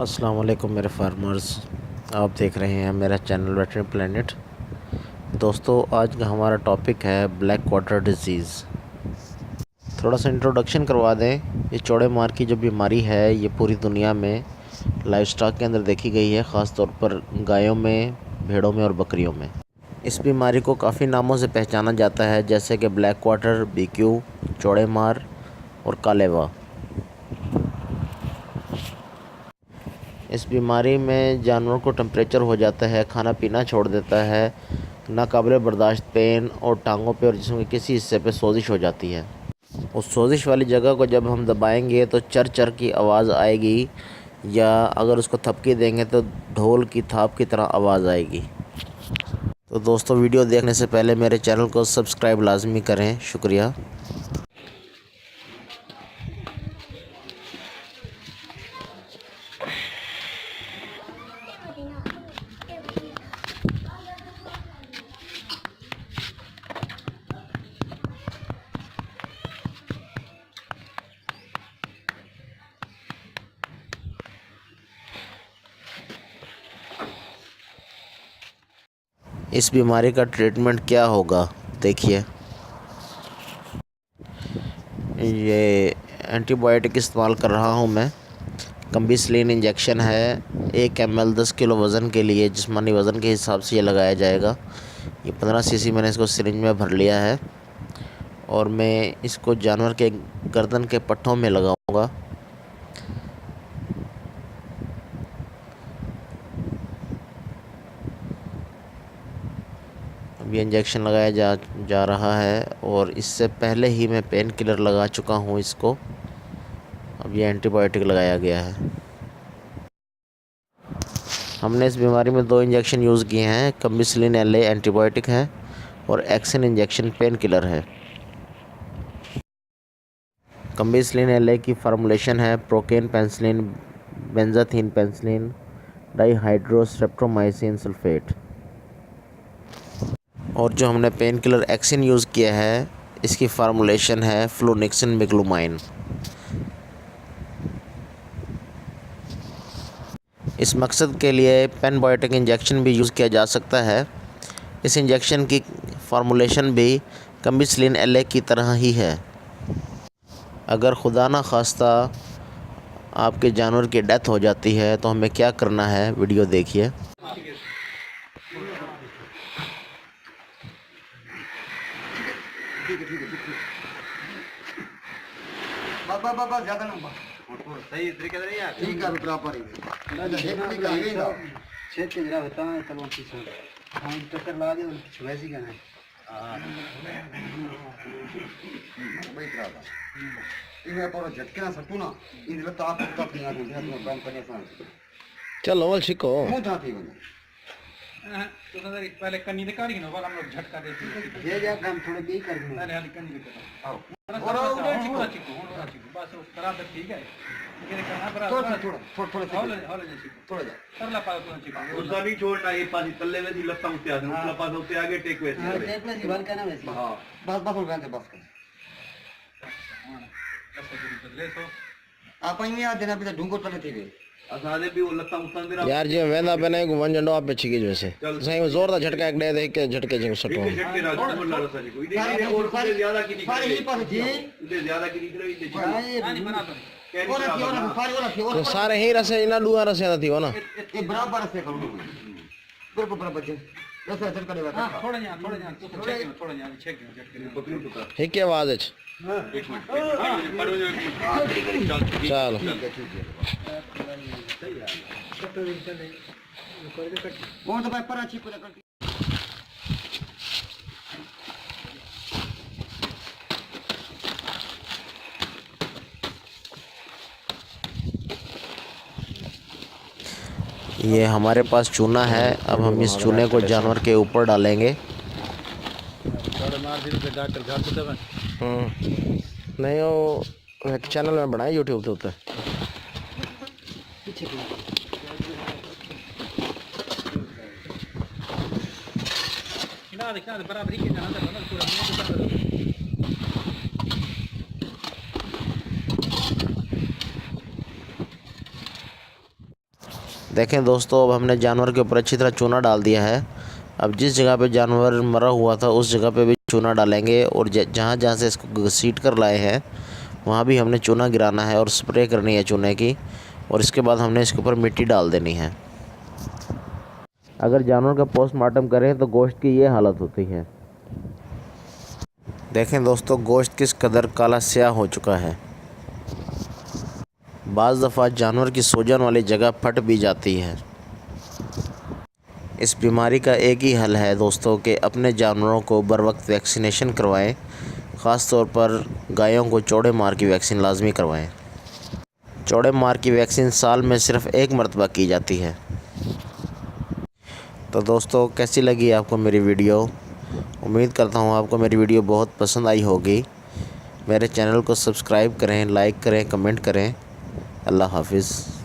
अस्सलाम वालेकुम मेरे फार्मर्स। आप देख रहे हैं मेरा चैनल वेटरनरी प्लेनेट। दोस्तों, आज का हमारा टॉपिक है ब्लैक वाटर डिजीज़। थोड़ा सा इंट्रोडक्शन करवा दें। ये चौड़े मार की जो बीमारी है ये पूरी दुनिया में लाइव स्टॉक के अंदर देखी गई है, ख़ास तौर पर गायों में, भेड़ों में और बकरियों में। इस बीमारी को काफ़ी नामों से पहचाना जाता है, जैसे कि ब्लैक वाटर, BQ, चौड़े मार और कालेवा। इस बीमारी में जानवर को टेम्परेचर हो जाता है, खाना पीना छोड़ देता है, नाकाबिले बर्दाश्त पेन और टांगों पे और जिस्म के किसी हिस्से पे सोजिश हो जाती है। उस सोजिश वाली जगह को जब हम दबाएंगे तो चर चर की आवाज़ आएगी, या अगर उसको थपकी देंगे तो ढोल की थाप की तरह आवाज़ आएगी। तो दोस्तों, वीडियो देखने से पहले मेरे चैनल को सब्सक्राइब लाजमी करें। शुक्रिया। इस बीमारी का ट्रीटमेंट क्या होगा, देखिए। ये एंटीबायोटिक इस्तेमाल कर रहा हूँ मैं। कम्बिसलिन इंजेक्शन है, 1 ml 10 किलो वज़न के लिए, जिस्मानी वज़न के हिसाब से ये लगाया जाएगा। ये 15 cc मैंने इसको सिरिंज में भर लिया है और मैं इसको जानवर के गर्दन के पट्टों में लगाऊंगा। अब ये इंजेक्शन लगाया जा रहा है और इससे पहले ही मैं पेन किलर लगा चुका हूँ इसको। अब ये एंटीबायोटिक लगाया गया है। हमने इस बीमारी में 2 इंजेक्शन यूज़ किए हैं। कम्बिसलिन LA एंटीबायोटिक है और एक्सिन इंजेक्शन पेन किलर है। कम्बिसलिन LA की फार्मूलेशन है प्रोकेन पेंसिलिन, बेंजाथीन पेंसिलिन, डाईहाइड्रोस्ट्रेप्टोमाइसिन सल्फेट। और जो हमने पेन किलर एक्सिन यूज़ किया है, इसकी फार्मूलेशन है फ्लोनिक्सिन मिग्लूमाइन। इस मकसद के लिए पेनबायोटिक इंजेक्शन भी यूज़ किया जा सकता है। इस इंजेक्शन की फार्मूलेशन भी कम्बिसलिन LA की तरह ही है। अगर खुदा ना खास्ता आपके जानवर की डेथ हो जाती है तो हमें क्या करना है, वीडियो देखिए। बाबा ज्यादा ना सही तरीके से नहीं यार, ठीक है प्रॉपर ही ना एक भी कहेंगे ना छेद के जरा बता तब हम पीछे हम टक्कर ला दे कुछ वैसी कहना है। हां भाई खराब है इन्हें पर झटके ना सटू ना इन लता आप का फिर आगे तो काम करने आसान। चलो वल सीखो मुंह था थी तो सर पहले कन्नी दिखा रही ना, हम लोग झटका देते ये जा काम थोड़े भी कर दूं पहले हाली कन्नी दिखा। आओ और उधर चिको बस बराबर ठीक है। ये करना बराबर थोड़ा हौले जी थोड़ा जा करला पा तो चिको उसका नहीं छोड़ना, ये पास तल्ले में सी लत्ता उठते आते हैं, उसका पास होते आगे टेक वैसे हां टेक में जीवन करना वैसे हां बस हो गया बस कर बदले सो आप ही याद देना भी ढूंढो तले थी वे असादे भी वो लत्ता उठान दे यार जी वेंदा बने को वन जंडो आप छिकी जैसे सही जोरदार झटका एक दे दे के झटके जो सटो झटके राज मोहल्ला रसा जी कोई नहीं और कुछ ज्यादा की दिख रही है जी इधर ज्यादा की दिख रही है नहीं बराबर तो सारे ही रसे इना दुआ रसे ना थी हो ना ये बराबर से करो बिल्कुल बराबर से ऐसा चल करेगा हां थोड़ा यहाँ तो थोड़ा यहाँ छेक झटके बकरी टुका है की आवाज है। एक मिनट पड़ो जो चलो सही है वो तो भाई पर अच्छी पूरा कर ये हमारे पास चूना है। अब हम इस चूने को जानवर के ऊपर डालेंगे। नहीं वो एक चैनल में बनाए यूट्यूब के ऊपर। ना बराबर ही के जाना पूरा देखें दोस्तों, अब हमने जानवर के ऊपर अच्छी तरह चूना डाल दिया है। अब जिस जगह पे जानवर मरा हुआ था उस जगह पे भी चूना डालेंगे, और जहाँ जहाँ से इसको घसीट कर लाए हैं वहाँ भी हमने चूना गिराना है और स्प्रे करनी है चूने की, और इसके बाद हमने इसके ऊपर मिट्टी डाल देनी है। अगर जानवर का पोस्टमार्टम करें तो गोश्त की ये हालत होती है। देखें दोस्तों, गोश्त किस कदर काला स्याह हो चुका है। बाज़ दफ़ा जानवर की सूजन वाली जगह फट भी जाती है। इस बीमारी का एक ही हल है दोस्तों कि अपने जानवरों को बर वक्त वैक्सीनेशन करवाएं। ख़ास तौर पर गायों को चौड़े मार की वैक्सीन लाजमी करवाएं। चौड़े मार की वैक्सीन साल में सिर्फ़ एक मरतबा की जाती है। तो दोस्तों, कैसी लगी आपको मेरी वीडियो? उम्मीद करता हूँ आपको मेरी वीडियो बहुत पसंद आई होगी। मेरे चैनल को सब्सक्राइब करें, लाइक करें, कमेंट करें। अल्लाह हाफिज़।